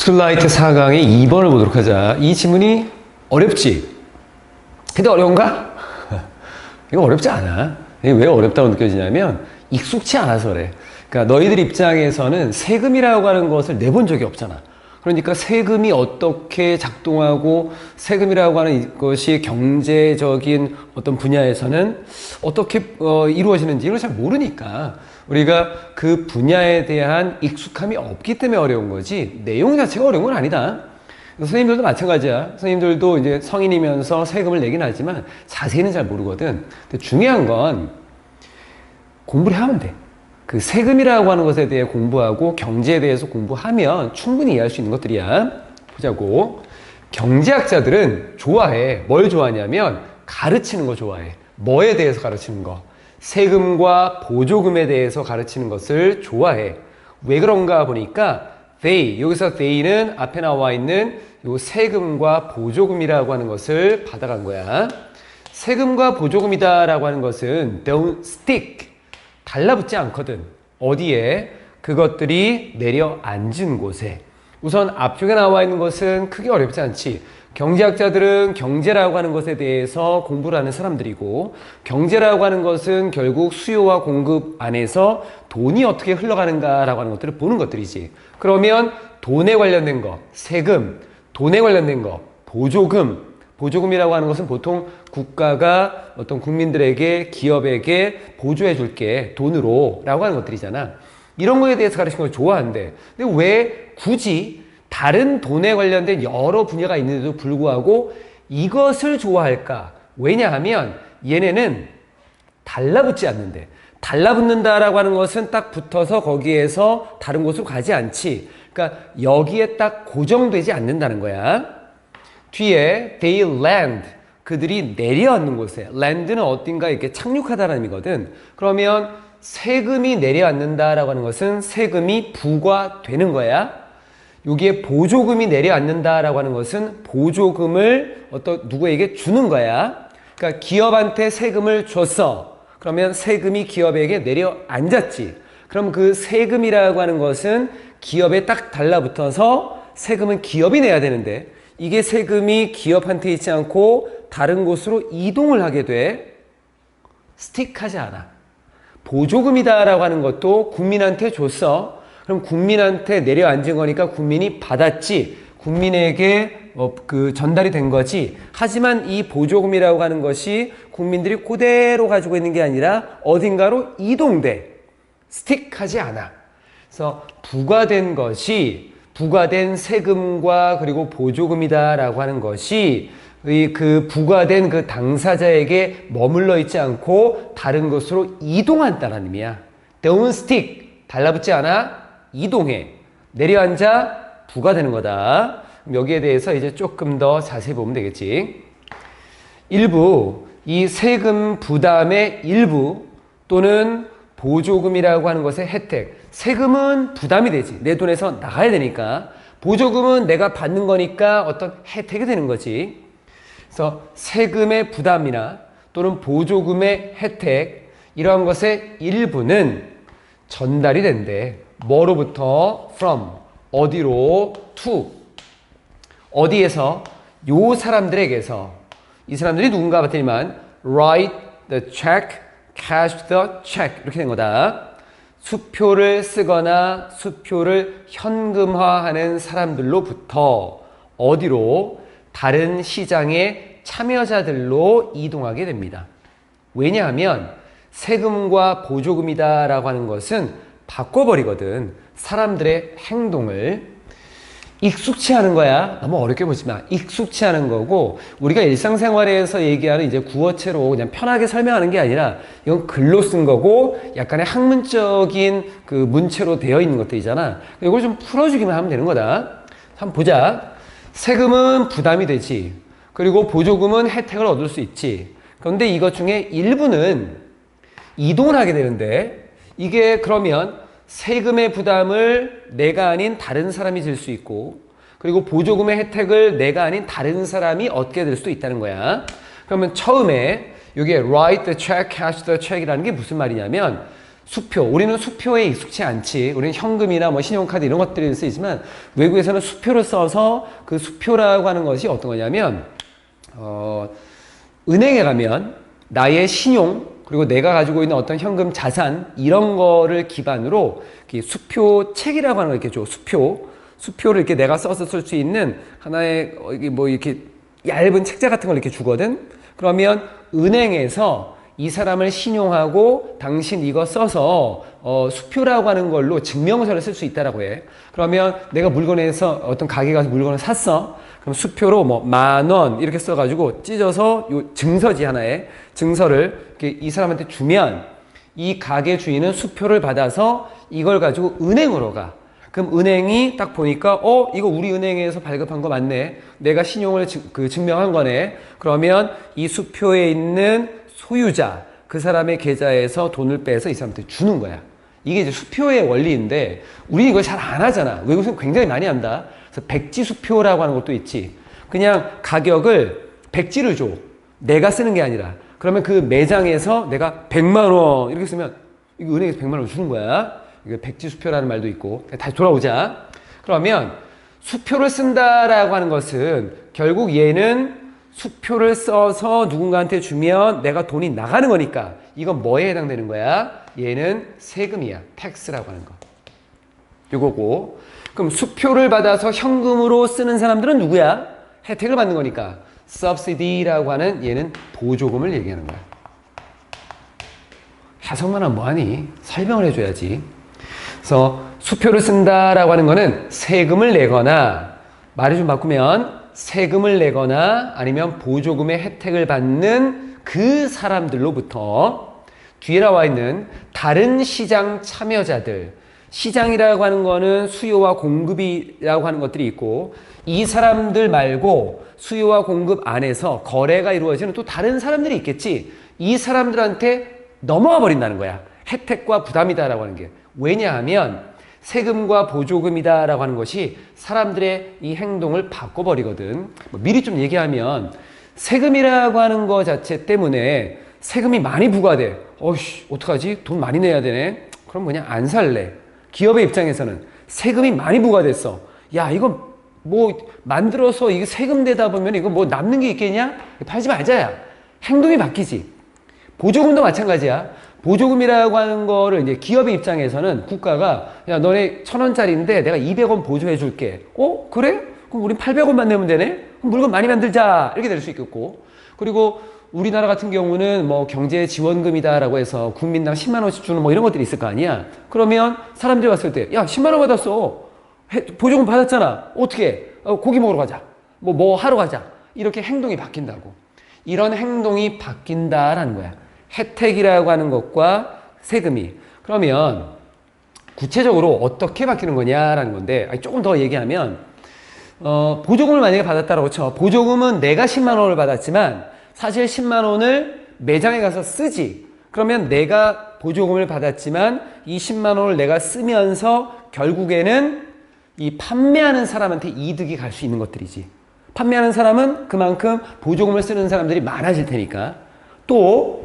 스쿨라이트 4강의 2번을 보도록 하자. 이 지문이 어렵지? 근데 어려운가? 이거 어렵지 않아. 왜 어렵다고 느껴지냐면 익숙치 않아서 그래. 그러니까 너희들 입장에서는 세금이라고 하는 것을 내본 적이 없잖아. 그러니까 세금이 어떻게 작동하고 세금이라고 하는 것이 경제적인 어떤 분야에서는 어떻게 이루어지는지 이걸 잘 모르니까 우리가 그 분야에 대한 익숙함이 없기 때문에 어려운 거지 내용 자체가 어려운 건 아니다. 선생님들도 마찬가지야. 선생님들도 이제 성인이면서 세금을 내긴 하지만 자세히는 잘 모르거든. 근데 중요한 건 공부를 하면 돼. 그 세금이라고 하는 것에 대해 공부하고 경제에 대해서 공부하면 충분히 이해할 수 있는 것들이야. 보자고. 경제학자들은 좋아해. 뭘 좋아하냐면 가르치는 거 좋아해. 뭐에 대해서 가르치는 거? 세금과 보조금에 대해서 가르치는 것을 좋아해. 왜 그런가 보니까 they, 여기서 they는 앞에 나와 있는 요 세금과 보조금이라고 하는 것을 받아간 거야. 세금과 보조금이다라고 하는 것은 don't stick, 달라붙지 않거든. 어디에? 그것들이 내려앉은 곳에. 우선 앞쪽에 나와 있는 것은 크게 어렵지 않지. 경제학자들은 경제라고 하는 것에 대해서 공부를 하는 사람들이고 경제라고 하는 것은 결국 수요와 공급 안에서 돈이 어떻게 흘러가는가라고 하는 것들을 보는 것들이지. 그러면 돈에 관련된 거, 세금, 돈에 관련된 거, 보조금, 보조금이라고 하는 것은 보통 국가가 어떤 국민들에게 기업에게 보조해 줄게 돈으로 라고 하는 것들이잖아. 이런 거에 대해서 가르치는 걸 좋아한대. 근데 왜 굳이 다른 돈에 관련된 여러 분야가 있는데도 불구하고 이것을 좋아할까? 왜냐하면 얘네는 달라붙지 않는데. 달라붙는다라고 하는 것은 딱 붙어서 거기에서 다른 곳으로 가지 않지. 그러니까 여기에 딱 고정되지 않는다는 거야. 뒤에 they land, 그들이 내려앉는 곳에. land는 어딘가 이렇게 착륙하다라는 의미거든. 그러면 세금이 내려앉는다라고 하는 것은 세금이 부과되는 거야. 여기에 보조금이 내려앉는다라고 하는 것은 보조금을 누구에게 주는 거야. 그러니까 기업한테 세금을 줬어. 그러면 세금이 기업에게 내려앉았지. 그럼 그 세금이라고 하는 것은 기업에 딱 달라붙어서 세금은 기업이 내야 되는데 이게 세금이 기업한테 있지 않고 다른 곳으로 이동을 하게 돼. 스틱하지 않아. 보조금이다라고 하는 것도 국민한테 줬어. 그럼 국민한테 내려앉은 거니까 국민이 받았지. 국민에게 전달이 된 거지. 하지만 이 보조금이라고 하는 것이 국민들이 그대로 가지고 있는 게 아니라 어딘가로 이동돼. 스틱하지 않아. 그래서 부과된 것이 부과된 세금과 그리고 보조금이다라고 하는 것이 그 부과된 그 당사자에게 머물러 있지 않고 다른 곳으로 이동한다는 의미야. Don't stick, 달라붙지 않아, 이동해. 내려앉아, 부과되는 거다. 여기에 대해서 이제 조금 더 자세히 보면 되겠지. 일부, 이 세금 부담의 일부 또는 보조금이라고 하는 것의 혜택. 세금은 부담이 되지. 내 돈에서 나가야 되니까. 보조금은 내가 받는 거니까 어떤 혜택이 되는 거지. 그래서 세금의 부담이나 또는 보조금의 혜택, 이러한 것의 일부는 전달이 된대. 뭐로부터? From. 어디로? To. 어디에서? 요 사람들에게서. 이 사람들이 누군가 봤더니만 write the check, cash the check 이렇게 된 거다. 수표를 쓰거나 수표를 현금화하는 사람들로부터 어디로? 다른 시장의 참여자들로 이동하게 됩니다. 왜냐하면 세금과 보조금이다라고 하는 것은 바꿔버리거든. 사람들의 행동을. 익숙치 않은 거야. 너무 어렵게 보지 마. 익숙치 않은 거고 우리가 일상생활에서 얘기하는 이제 구어체로 그냥 편하게 설명하는 게 아니라 이건 글로 쓴 거고 약간의 학문적인 그 문체로 되어 있는 것들이잖아. 이걸 좀 풀어주기만 하면 되는 거다. 한번 보자. 세금은 부담이 되지. 그리고 보조금은 혜택을 얻을 수 있지. 그런데 이것 중에 일부는 이동을 하게 되는데 이게 그러면 세금의 부담을 내가 아닌 다른 사람이 질 수 있고 그리고 보조금의 혜택을 내가 아닌 다른 사람이 얻게 될 수도 있다는 거야. 그러면 처음에 이게 write the check, cash the check이라는 게 무슨 말이냐면 수표. 우리는 수표에 익숙치 않지. 우리는 현금이나 뭐 신용카드 이런 것들이 쓰이지만 외국에서는 수표를 써서 그 수표라고 하는 것이 어떤 거냐면 은행에 가면 나의 신용 그리고 내가 가지고 있는 어떤 현금 자산 이런 거를 기반으로 수표 책이라고 하는 거 이렇게 줘. 수표를 이렇게 내가 써서 쓸 수 있는 하나의 뭐 이렇게 얇은 책자 같은 걸 이렇게 주거든. 그러면 은행에서 이 사람을 신용하고 당신 이거 써서 수표라고 하는 걸로 증명서를 쓸 수 있다라고 해. 그러면 내가 물건에서 어떤 가게 가서 물건을 샀어. 그럼 수표로 뭐 10,000원 이렇게 써가지고 찢어서 요 증서지 하나에 증서를 이렇게 이 사람한테 주면 이 가게 주인은 수표를 받아서 이걸 가지고 은행으로 가. 그럼 은행이 딱 보니까 이거 우리 은행에서 발급한 거 맞네. 내가 신용을 증명한 거네. 그러면 이 수표에 있는 소유자, 그 사람의 계좌에서 돈을 빼서 이 사람한테 주는 거야. 이게 이제 수표의 원리인데 우리 이걸 잘 안 하잖아. 외국에서 굉장히 많이 한다. 그래서 백지수표라고 하는 것도 있지. 그냥 가격을 백지를 줘. 내가 쓰는 게 아니라. 그러면 그 매장에서 내가 100만 원 이렇게 쓰면 이거 은행에서 100만 원 주는 거야. 이거 백지수표라는 말도 있고. 다시 돌아오자. 그러면 수표를 쓴다라고 하는 것은 결국 얘는 수표를 써서 누군가한테 주면 내가 돈이 나가는 거니까 이건 뭐에 해당되는 거야? 얘는 세금이야. 텍스라고 하는 거. 이거고. 그럼 수표를 받아서 현금으로 쓰는 사람들은 누구야? 혜택을 받는 거니까 subsidy라고 하는 얘는 보조금을 얘기하는 거야. 해석만 하면 뭐하니? 설명을 해줘야지. 그래서 수표를 쓴다라고 하는 거는 세금을 내거나 말을 좀 바꾸면 세금을 내거나 아니면 보조금의 혜택을 받는 그 사람들로부터 뒤에 나와 있는 다른 시장 참여자들, 시장이라고 하는 거는 수요와 공급이라고 하는 것들이 있고 이 사람들 말고 수요와 공급 안에서 거래가 이루어지는 또 다른 사람들이 있겠지. 이 사람들한테 넘어와 버린다는 거야. 혜택과 부담이다라고 하는 게. 왜냐하면 세금과 보조금이다라고 하는 것이 사람들의 이 행동을 바꿔버리거든. 미리 좀 얘기하면 세금이라고 하는 거 자체 때문에 세금이 많이 부과돼. 어이씨, 어떡하지? 돈 많이 내야 되네. 그럼 그냥 안 살래. 기업의 입장에서는 세금이 많이 부과됐어. 야, 이거 뭐 만들어서 이게 세금 내다 보면 이거 뭐 남는 게 있겠냐? 팔지 말자야. 행동이 바뀌지. 보조금도 마찬가지야. 보조금이라고 하는 거를 이제 기업의 입장에서는 국가가 야, 너네 1,000원짜리인데 내가 200원 보조해 줄게. 그래? 그럼 우린 800원만 내면 되네? 그럼 물건 많이 만들자. 이렇게 될 수 있겠고. 그리고 우리나라 같은 경우는 뭐 경제 지원금이다라고 해서 국민당 10만 원씩 주는 뭐 이런 것들이 있을 거 아니야. 그러면 사람들이 봤을 때 야, 10만 원 받았어. 보조금 받았잖아. 어떻게? 고기 먹으러 가자. 뭐 하러 가자. 이렇게 행동이 바뀐다고. 이런 행동이 바뀐다라는 거야. 혜택이라고 하는 것과 세금이. 그러면 구체적으로 어떻게 바뀌는 거냐라는 건데 조금 더 얘기하면 보조금을 만약에 받았다라고 쳐. 보조금은 내가 10만 원을 받았지만 사실 10만 원을 매장에 가서 쓰지. 그러면 내가 보조금을 받았지만 이 10만 원을 내가 쓰면서 결국에는 이 판매하는 사람한테 이득이 갈 수 있는 것들이지. 판매하는 사람은 그만큼 보조금을 쓰는 사람들이 많아질 테니까. 또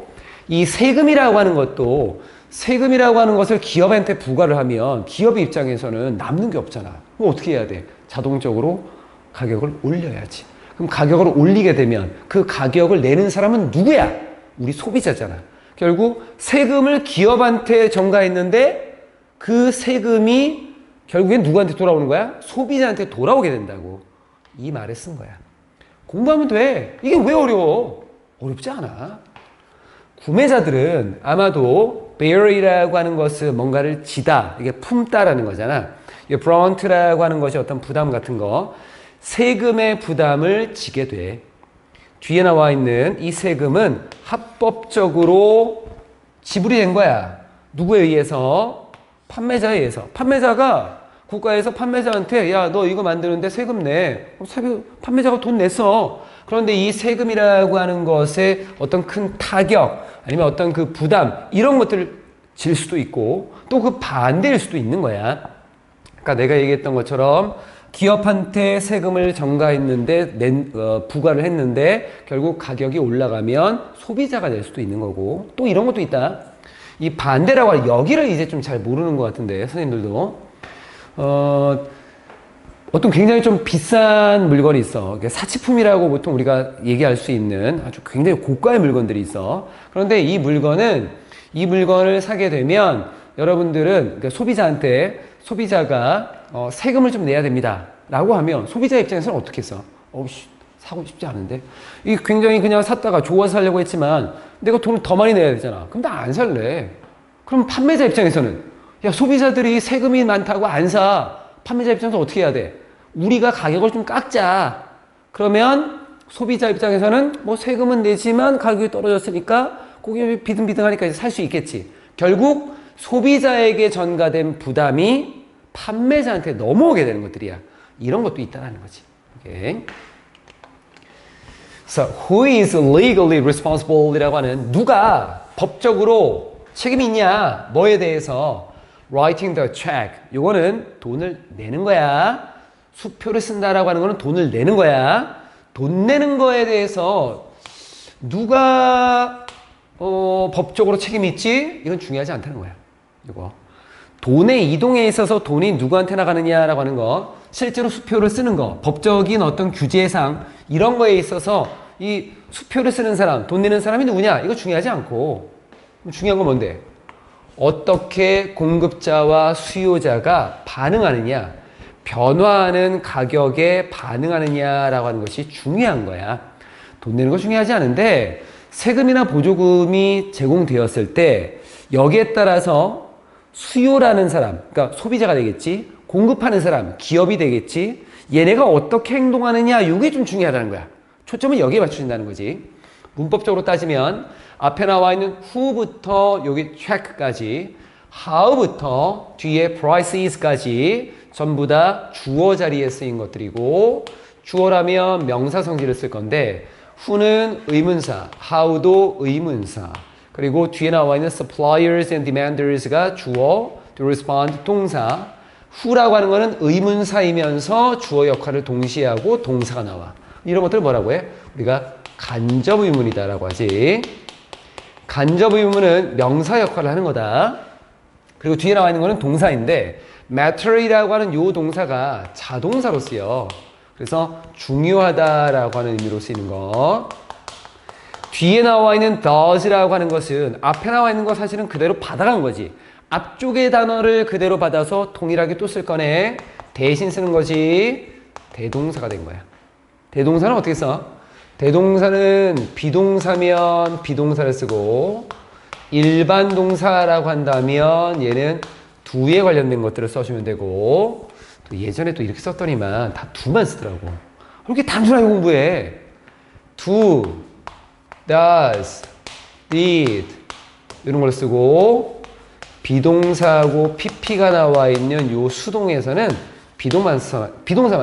이 세금이라고 하는 것도 세금이라고 하는 것을 기업한테 부과를 하면 기업의 입장에서는 남는 게 없잖아. 그럼 어떻게 해야 돼? 자동적으로 가격을 올려야지. 그럼 가격을 올리게 되면 그 가격을 내는 사람은 누구야? 우리 소비자잖아. 결국 세금을 기업한테 전가했는데 그 세금이 결국엔 누구한테 돌아오는 거야? 소비자한테 돌아오게 된다고. 이 말을 쓴 거야. 공부하면 돼. 이게 왜 어려워? 어렵지 않아. 구매자들은 아마도 bear이라고 하는 것은 뭔가를 지다, 이게 품다라는 거잖아. 이 brunt라고 하는 것이 어떤 부담 같은 거, 세금의 부담을 지게 돼. 뒤에 나와 있는 이 세금은 합법적으로 지불이 된 거야. 누구에 의해서? 판매자에 의해서. 판매자가 국가에서 판매자한테 야, 너 이거 만드는데 세금 내. 판매자가 돈 냈어. 그런데 이 세금이라고 하는 것에 어떤 큰 타격 아니면 어떤 그 부담 이런 것들을 질 수도 있고 또 그 반대일 수도 있는 거야. 그러니까 내가 얘기했던 것처럼 기업한테 세금을 전가했는데 부과를 했는데 결국 가격이 올라가면 소비자가 될 수도 있는 거고 또 이런 것도 있다. 이 반대라고 하는 여기를 이제 좀 잘 모르는 것 같은데 선생님들도 어떤 굉장히 좀 비싼 물건이 있어. 사치품이라고 보통 우리가 얘기할 수 있는 아주 굉장히 고가의 물건들이 있어. 그런데 이 물건을 사게 되면 여러분들은 그러니까 소비자가 세금을 좀 내야 됩니다. 라고 하면 소비자 입장에서는 어떻게 써? 사고 싶지 않은데? 이 굉장히 그냥 샀다가 좋아서 사려고 했지만 내가 돈을 더 많이 내야 되잖아. 그럼 나 안 살래. 그럼 판매자 입장에서는 야, 소비자들이 세금이 많다고 안 사. 판매자 입장에서 어떻게 해야 돼? 우리가 가격을 좀 깎자. 그러면 소비자 입장에서는 뭐 세금은 내지만 가격이 떨어졌으니까 고객이 비등비등하니까 이제 살 수 있겠지. 결국 소비자에게 전가된 부담이 판매자한테 넘어오게 되는 것들이야. 이런 것도 있다는 거지. 오케이. So, who is legally responsible? 이라고 하는 누가 법적으로 책임이 있냐? 뭐에 대해서 writing the check. 요거는 돈을 내는 거야. 수표를 쓴다라고 하는 거는 돈을 내는 거야. 돈 내는 거에 대해서 누가 법적으로 책임이 있지? 이건 중요하지 않다는 거야. 이거. 돈의 이동에 있어서 돈이 누구한테 나가느냐라고 하는 거, 실제로 수표를 쓰는 거, 법적인 어떤 규제상 이런 거에 있어서 이 수표를 쓰는 사람, 돈 내는 사람이 누구냐? 이거 중요하지 않고 중요한 건 뭔데? 어떻게 공급자와 수요자가 반응하느냐, 변화하는 가격에 반응하느냐라고 하는 것이 중요한 거야. 돈 내는 거 중요하지 않은데 세금이나 보조금이 제공되었을 때 여기에 따라서 수요라는 사람, 그러니까 소비자가 되겠지, 공급하는 사람, 기업이 되겠지, 얘네가 어떻게 행동하느냐, 이게 좀 중요하다는 거야. 초점은 여기에 맞춰진다는 거지. 문법적으로 따지면 앞에 나와 있는 who부터 여기 check까지, how부터 뒤에 price is까지 전부 다 주어 자리에 쓰인 것들이고, 주어라면 명사 성질을 쓸 건데 who는 의문사, how도 의문사, 그리고 뒤에 나와 있는 suppliers and demanders가 주어, to respond 동사, who라고 하는 거는 의문사이면서 주어 역할을 동시에 하고 동사가 나와. 이런 것들을 뭐라고 해? 우리가 간접 의문이다라고 하지. 간접 의문은 명사 역할을 하는 거다. 그리고 뒤에 나와 있는 거는 동사인데 matter이라고 하는 요 동사가 자동사로 쓰여. 그래서 중요하다라고 하는 의미로 쓰이는 거. 뒤에 나와 있는 does라고 하는 것은 앞에 나와 있는 거 사실은 그대로 받아간 거지. 앞쪽의 단어를 그대로 받아서 동일하게 또 쓸 거네. 대신 쓰는 거지. 대동사가 된 거야. 대동사는 어떻게 써? 대동사는 비동사면 비동사를 쓰고 일반 동사라고 한다면 얘는 do에 관련된 것들을 써주면 되고, 또 예전에 또 이렇게 썼더니만 다 do만 쓰더라고. 그렇게 단순하게 공부해. do, does, did 이런 걸 쓰고, 비동사하고 pp가 나와 있는 요 수동에서는 비동사만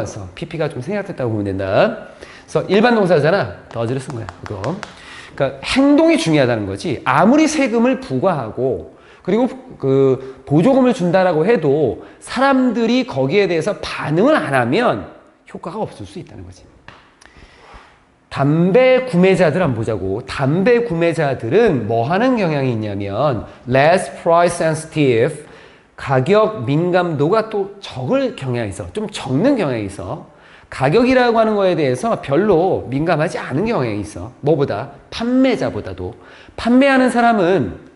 써. pp가 좀 생략됐다고 보면 된다. 그래서 일반 동사잖아. does를 쓴 거야. 이거. 그러니까 행동이 중요하다는 거지. 아무리 세금을 부과하고 그리고 그 보조금을 준다라고 해도 사람들이 거기에 대해서 반응을 안 하면 효과가 없을 수 있다는 거지. 담배 구매자들 한번 보자고. 담배 구매자들은 뭐 하는 경향이 있냐면 less price sensitive, 가격 민감도가 또 적을 경향이 있어. 좀 적는 경향이 있어. 가격이라고 하는 거에 대해서 별로 민감하지 않은 경향이 있어. 뭐보다? 판매자보다도. 판매하는 사람은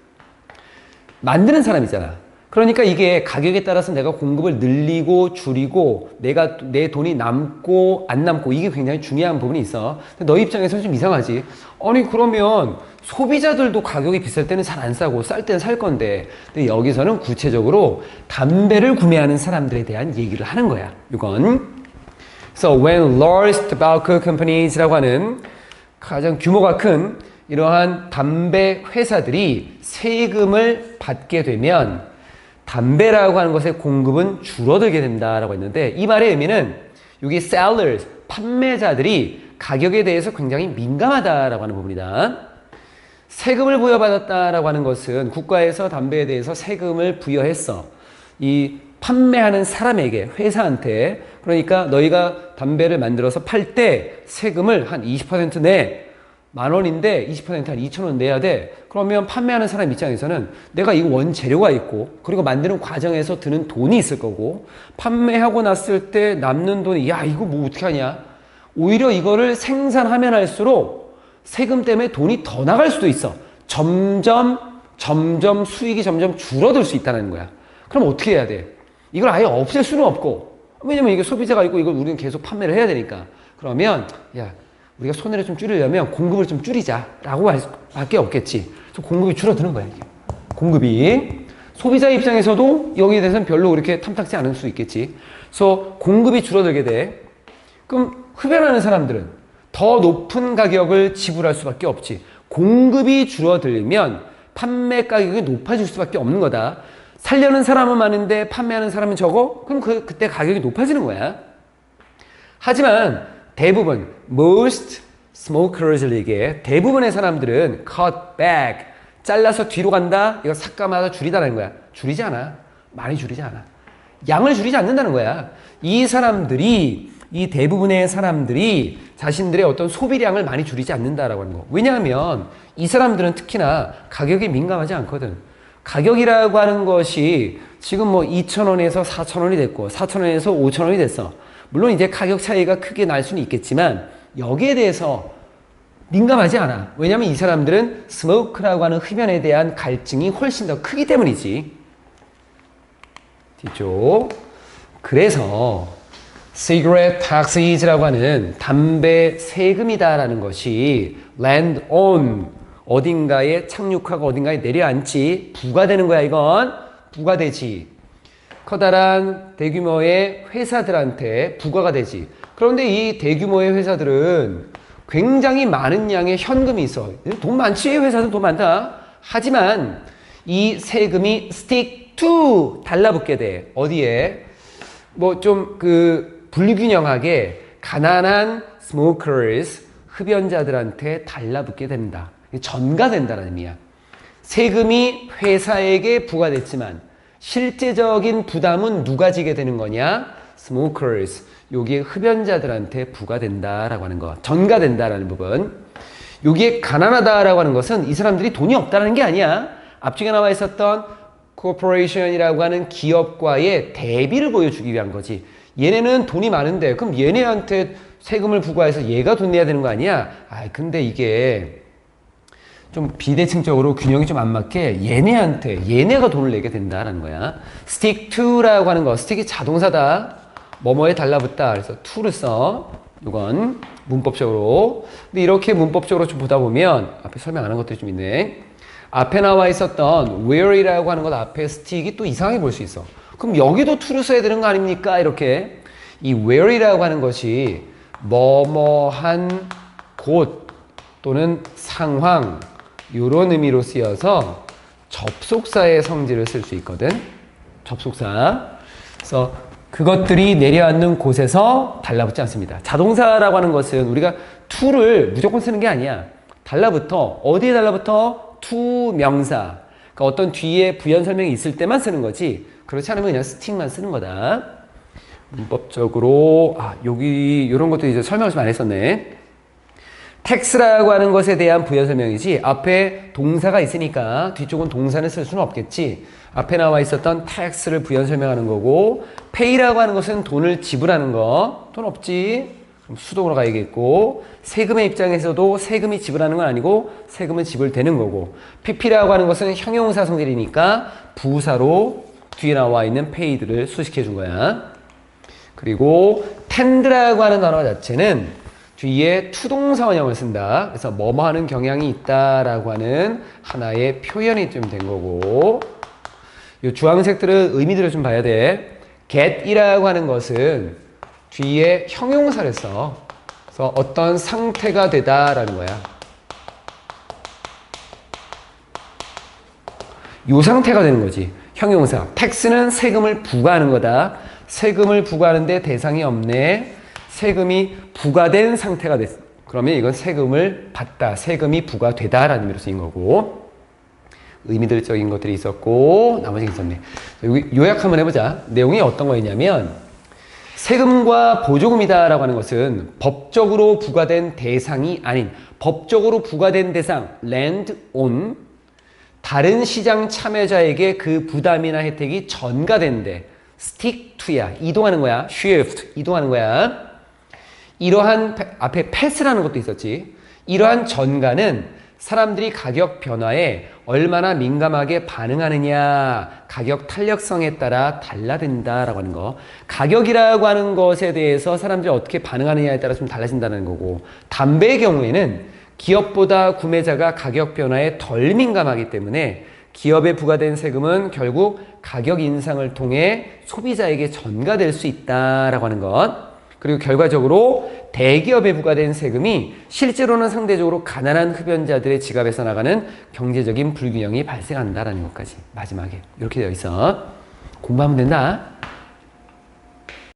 만드는 사람이잖아. 그러니까 이게 가격에 따라서 내가 공급을 늘리고 줄이고 내 돈이 남고 안 남고 이게 굉장히 중요한 부분이 있어. 근데 너 입장에서는 좀 이상하지. 아니 그러면 소비자들도 가격이 비쌀 때는 잘 안 사고 쌀 때는 살 건데, 근데 여기서는 구체적으로 담배를 구매하는 사람들에 대한 얘기를 하는 거야. 이건. So when large tobacco companies라고 하는 가장 규모가 큰 이러한 담배 회사들이 세금을 받게 되면 담배라고 하는 것의 공급은 줄어들게 된다라고 했는데, 이 말의 의미는 여기 sellers, 판매자들이 가격에 대해서 굉장히 민감하다라고 하는 부분이다. 세금을 부여받았다라고 하는 것은 국가에서 담배에 대해서 세금을 부여했어. 이 판매하는 사람에게, 회사한테. 그러니까 너희가 담배를 만들어서 팔 때 세금을 한 20% 내. 10,000원인데 20%한 2,000원 내야 돼. 그러면 판매하는 사람 입장에서는 내가 이거 원재료가 있고 그리고 만드는 과정에서 드는 돈이 있을 거고 판매하고 났을 때 남는 돈이 야 이거 뭐 어떻게 하냐. 오히려 이거를 생산하면 할수록 세금 때문에 돈이 더 나갈 수도 있어. 점점 수익이 점점 줄어들 수 있다는 거야. 그럼 어떻게 해야 돼? 이걸 아예 없앨 수는 없고 왜냐면 이게 소비자가 있고 이걸 우리는 계속 판매를 해야 되니까 그러면 야 우리가 손해를 좀 줄이려면 공급을 좀 줄이자라고 할 수밖에 없겠지. 그래서 공급이 줄어드는 거야 이게. 공급이 소비자 입장에서도 여기에 대해서는 별로 그렇게 탐탁지 않을 수 있겠지. 그래서 공급이 줄어들게 돼. 그럼 흡연하는 사람들은 더 높은 가격을 지불할 수밖에 없지. 공급이 줄어들면 판매 가격이 높아질 수밖에 없는 거다. 살려는 사람은 많은데 판매하는 사람은 적어? 그럼 그때 가격이 높아지는 거야. 하지만 대부분 most smokers에게 대부분의 사람들은 cut back 잘라서 뒤로 간다. 이거 삭감하다 줄이다라는 거야. 줄이지 않아. 많이 줄이지 않아. 양을 줄이지 않는다는 거야. 이 대부분의 사람들이 자신들의 어떤 소비량을 많이 줄이지 않는다라고 하는 거. 왜냐하면 이 사람들은 특히나 가격에 민감하지 않거든. 가격이라고 하는 것이 지금 뭐 2,000원에서 4,000원이 됐고 4,000원에서 5,000원이 됐어. 물론 이제 가격 차이가 크게 날 수는 있겠지만 여기에 대해서 민감하지 않아. 왜냐하면 이 사람들은 스모크라고 하는 흡연에 대한 갈증이 훨씬 더 크기 때문이지. 뒤쪽. 그래서 cigarette taxes라고 하는 담배 세금이다라는 것이 land on 어딘가에 착륙하고 어딘가에 내려앉지 부과되는 거야. 이건 부과되지. 커다란 대규모의 회사들한테 부과가 되지. 그런데 이 대규모의 회사들은 굉장히 많은 양의 현금이 있어. 돈 많지? 회사는 돈 많다. 하지만 이 세금이 stick to 달라붙게 돼. 어디에? 뭐 좀 불균형하게 가난한 smokers 흡연자들한테 달라붙게 된다. 전가된다는 의미야. 세금이 회사에게 부과됐지만 실제적인 부담은 누가 지게 되는 거냐? smokers. 여기에 흡연자들한테 부과된다라고 하는 거. 전가된다라는 부분. 여기에 가난하다라고 하는 것은 이 사람들이 돈이 없다는 게 아니야. 앞쪽에 나와 있었던 corporation이라고 하는 기업과의 대비를 보여주기 위한 거지. 얘네는 돈이 많은데 그럼 얘네한테 세금을 부과해서 얘가 돈 내야 되는 거 아니야? 근데 이게 좀 비대칭적으로 균형이 좀 안 맞게 얘네가 돈을 내게 된다라는 거야. stick to라고 하는 거. stick이 자동사다. 뭐뭐에 달라붙다. 그래서 to를 써. 이건 문법적으로. 근데 이렇게 문법적으로 좀 보다 보면 앞에 설명 안 한 것들이 좀 있네. 앞에 나와 있었던 where이라고 하는 것 앞에 stick이 또 이상하게 볼 수 있어. 그럼 여기도 to를 써야 되는 거 아닙니까? 이렇게. 이 where이라고 하는 것이 뭐뭐한 곳 또는 상황 이런 의미로 쓰여서 접속사의 성질을 쓸 수 있거든. 접속사. 그래서 그것들이 내려앉는 곳에서 달라붙지 않습니다. 자동사라고 하는 것은 우리가 to를 무조건 쓰는 게 아니야. 달라붙어. 어디에 달라붙어? to 명사. 그러니까 어떤 뒤에 부연 설명이 있을 때만 쓰는 거지. 그렇지 않으면 그냥 스틱만 쓰는 거다. 문법적으로 여기 이런 것도 이제 설명을 좀 안 했었네. tax라고 하는 것에 대한 부연 설명이지 앞에 동사가 있으니까 뒤쪽은 동사는 쓸 수는 없겠지. 앞에 나와 있었던 tax를 부연 설명하는 거고 pay라고 하는 것은 돈을 지불하는 거. 돈 없지? 그럼 수동으로 가야겠고 세금의 입장에서도 세금이 지불하는 건 아니고 세금은 지불되는 거고 pp라고 하는 것은 형용사 성질이니까 부사로 뒤에 나와 있는 paid를 수식해 준 거야. 그리고 tend라고 하는 단어 자체는 뒤에 투동사 원형을 쓴다. 그래서 뭐뭐 하는 경향이 있다라고 하는 하나의 표현이 좀 된 거고 이 주황색들은 의미들을 좀 봐야 돼. get이라고 하는 것은 뒤에 형용사를 써. 그래서 어떤 상태가 되다라는 거야. 요 상태가 되는 거지. 형용사. tax는 세금을 부과하는 거다. 세금을 부과하는데 대상이 없네. 세금이 부과된 상태가 됐어. 그러면 이건 세금을 받다. 세금이 부과되다라는 의미로 쓰인 거고 의미들적인 것들이 있었고 나머지가 있었네. 여기 요약 한번 해보자. 내용이 어떤 거였냐면 세금과 보조금이다라고 하는 것은 법적으로 부과된 대상이 아닌 법적으로 부과된 대상, land on, 다른 시장 참여자에게 그 부담이나 혜택이 전가된대. stick to야. 이동하는 거야. shift. 이동하는 거야. 이러한, 앞에 pass라는 것도 있었지. 이러한 전가는 사람들이 가격 변화에 얼마나 민감하게 반응하느냐, 가격 탄력성에 따라 달라진다라고 하는 거. 가격이라고 하는 것에 대해서 사람들이 어떻게 반응하느냐에 따라 좀 달라진다는 거고, 담배의 경우에는 기업보다 구매자가 가격 변화에 덜 민감하기 때문에 기업에 부과된 세금은 결국 가격 인상을 통해 소비자에게 전가될 수 있다라고 하는 것. 그리고 결과적으로 대기업에 부과된 세금이 실제로는 상대적으로 가난한 흡연자들의 지갑에서 나가는 경제적인 불균형이 발생한다라는 것까지 마지막에 이렇게 되어 있어. 공부하면 된다.